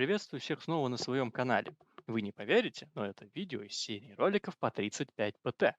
Приветствую всех снова на своем канале. Вы не поверите, но это видео из серии роликов по 35 ПТ.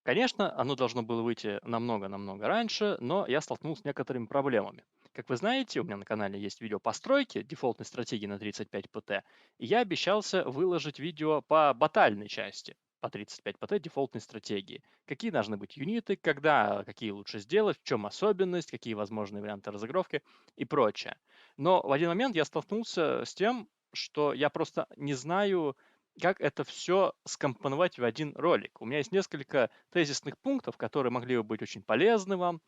Конечно, оно должно было выйти намного-намного раньше, но я столкнулся с некоторыми проблемами. Как вы знаете, у меня на канале есть видео постройки дефолтной стратегии на 35 ПТ, и я обещался выложить видео по батальной части по 35 ПТ дефолтной стратегии. Какие должны быть юниты, когда, какие лучше сделать, в чем особенность, какие возможные варианты разыгровки и прочее. Но в один момент я столкнулся с тем, что я просто не знаю, как это все скомпоновать в один ролик. У меня есть несколько тезисных пунктов, которые могли бы быть очень полезны вам,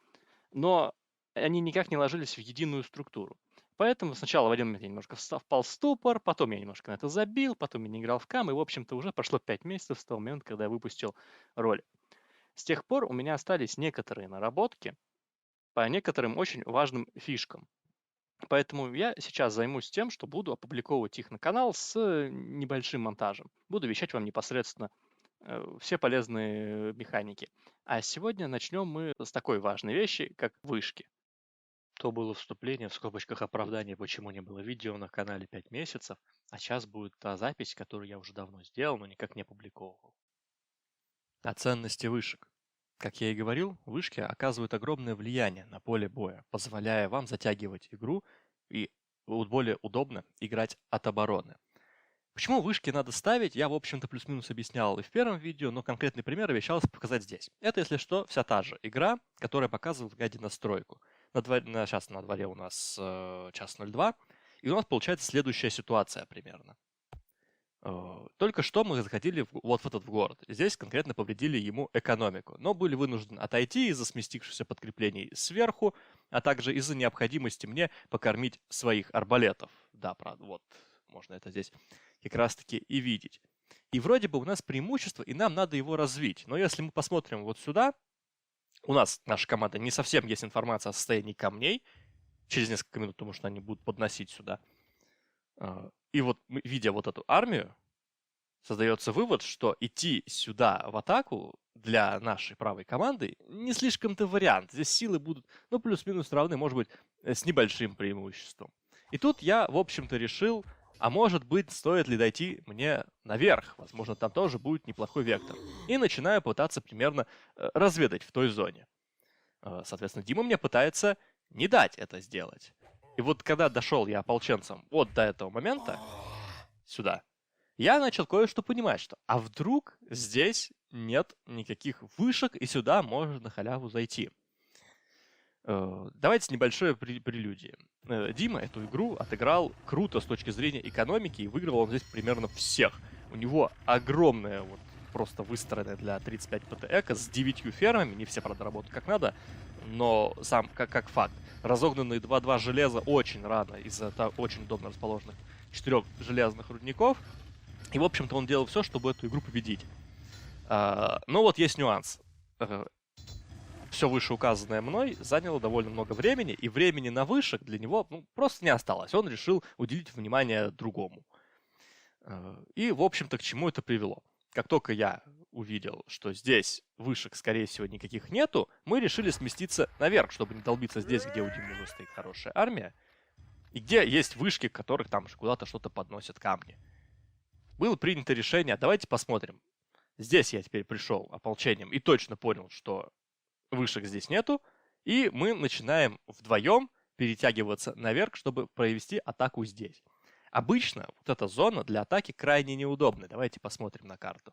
но они никак не ложились в единую структуру. Поэтому сначала в один момент я немножко впал в ступор, потом я немножко на это забил, потом я не играл в кам, и, в общем-то, уже прошло 5 месяцев с того момента, когда я выпустил ролик. С тех пор у меня остались некоторые наработки по некоторым очень важным фишкам. Поэтому я сейчас займусь тем, что буду опубликовывать их на канал с небольшим монтажем. Буду вещать вам непосредственно все полезные механики. А сегодня начнем мы с такой важной вещи, как вышки. То было вступление, в скобочках оправдание, почему не было видео на канале 5 месяцев, а сейчас будет та запись, которую я уже давно сделал, но никак не опубликовывал. О ценности вышек. Как я и говорил, вышки оказывают огромное влияние на поле боя, позволяя вам затягивать игру и более удобно играть от обороны. Почему вышки надо ставить, я, в общем-то, плюс-минус объяснял и в первом видео, но конкретный пример обещалось показать здесь. Это, если что, вся та же игра, которая показывает в гайде настройку. Сейчас на дворе у нас час 02, и у нас получается следующая ситуация примерно. Только что мы заходили вот в этот город. Здесь конкретно повредили ему экономику, но были вынуждены отойти из-за сместившихся подкреплений сверху, а также из-за необходимости мне покормить своих арбалетов. Да, правда, вот можно это здесь как раз-таки и видеть. И вроде бы у нас преимущество, и нам надо его развить. Но если мы посмотрим вот сюда, у нас, наша команда, не совсем есть информация о состоянии камней. Через несколько минут, потому что они будут подносить сюда. И вот, видя вот эту армию, создается вывод, что идти сюда в атаку для нашей правой команды не слишком-то вариант. Здесь силы будут, ну, плюс-минус равны, может быть, с небольшим преимуществом. И тут я, в общем-то, решил, а может быть, стоит ли дойти мне наверх. Возможно, там тоже будет неплохой вектор. И начинаю пытаться примерно разведать в той зоне. Соответственно, Дима мне пытается не дать это сделать. И вот когда дошел я ополченцам вот до этого момента, сюда, я начал кое-что понимать, что а вдруг здесь нет никаких вышек, и сюда можно на халяву зайти. Давайте небольшое прелюдия. Дима эту игру отыграл круто с точки зрения экономики, и выиграл он здесь примерно всех. У него огромная, вот просто выстроенная для 35 ПТ эко с 9 фермами, не все, правда, работают как надо, но сам как факт. Разогнанные 2-2 железа очень рано из-за очень удобно расположенных 4 железных рудников. И, в общем-то, он делал все, чтобы эту игру победить. Но вот есть нюанс. Все вышеуказанное мной заняло довольно много времени, и времени на вышек для него просто не осталось. Он решил уделить внимание другому. И, в общем-то, к чему это привело? Как только я увидел, что здесь вышек, скорее всего, никаких нету, мы решили сместиться наверх, чтобы не долбиться здесь, где у Димы уже стоит хорошая армия, и где есть вышки, которых там же куда-то что-то подносят камни. Было принято решение, давайте посмотрим. Здесь я теперь пришел ополчением и точно понял, что вышек здесь нету, и мы начинаем вдвоем перетягиваться наверх, чтобы провести атаку здесь. Обычно вот эта зона для атаки крайне неудобная. Давайте посмотрим на карту.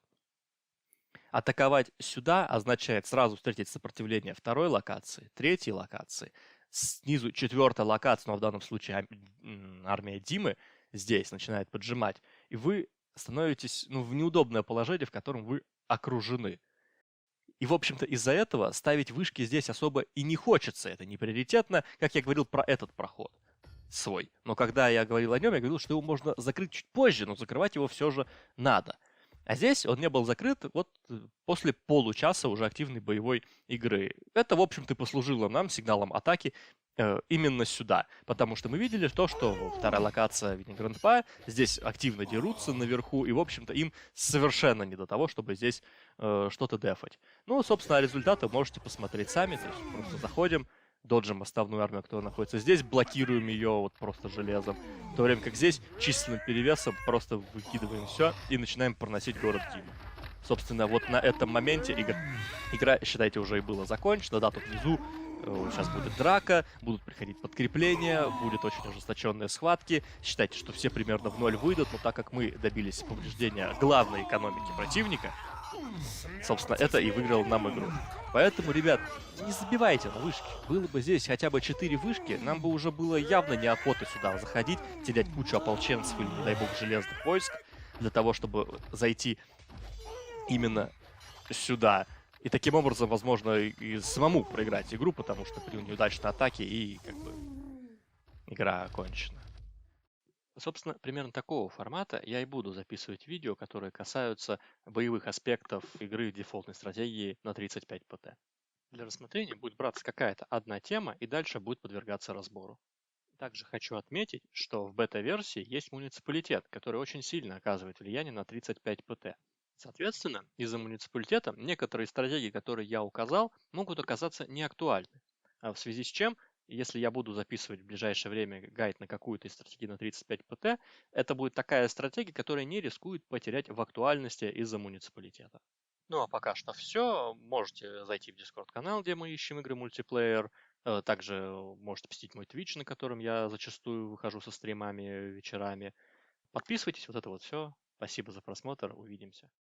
Атаковать сюда означает сразу встретить сопротивление второй локации, третьей локации, снизу четвертой локации, но в данном случае армия Димы здесь начинает поджимать, и вы становитесь в неудобное положение, в котором вы окружены. И, в общем-то, из-за этого ставить вышки здесь особо и не хочется. Это не приоритетно, как я говорил про этот проход свой. Но когда я говорил о нем, я говорил, что его можно закрыть чуть позже, но закрывать его все же надо. А здесь он не был закрыт вот после получаса уже активной боевой игры. Это, в общем-то, послужило нам сигналом атаки именно сюда. Потому что мы видели то, что вторая локация Винниграндпа, здесь активно дерутся наверху, и, в общем-то, им совершенно не до того, чтобы здесь что-то дефать. Ну, собственно, результаты можете посмотреть сами. То есть просто заходим, доджим основную армию, которая находится здесь, блокируем ее вот просто железом. В то время как здесь численным перевесом просто выкидываем все и начинаем проносить город Дима. Собственно, вот на этом моменте игра, считайте, уже и была закончена. Да, тут внизу сейчас будет драка, будут приходить подкрепления, будет очень ожесточенные схватки. Считайте, что все примерно в ноль выйдут, но так как мы добились повреждения главной экономики противника, собственно, это и выиграл нам игру. Поэтому, ребят, не забивайте на вышки. Было бы здесь хотя бы 4 вышки, нам бы уже было явно неохота сюда заходить, терять кучу ополченцев или, не дай бог, железных войск, для того, чтобы зайти именно сюда. И таким образом, возможно, и самому проиграть игру, потому что при неудачной атаке и как бы игра окончена. Собственно, примерно такого формата я и буду записывать видео, которые касаются боевых аспектов игры дефолтной стратегии на 35 ПТ. Для рассмотрения будет браться какая-то одна тема и дальше будет подвергаться разбору. Также хочу отметить, что в бета-версии есть муниципалитет, который очень сильно оказывает влияние на 35 ПТ. Соответственно, из-за муниципалитета некоторые стратегии, которые я указал, могут оказаться неактуальны. А в связи с чем, если я буду записывать в ближайшее время гайд на какую-то из стратегий на 35 ПТ, это будет такая стратегия, которая не рискует потерять в актуальности из-за муниципалитета. Ну а пока что все. Можете зайти в Discord канал, где мы ищем игры мультиплеер. Также можете посетить мой Twitch, на котором я зачастую выхожу со стримами вечерами. Подписывайтесь, вот это вот все. Спасибо за просмотр, увидимся.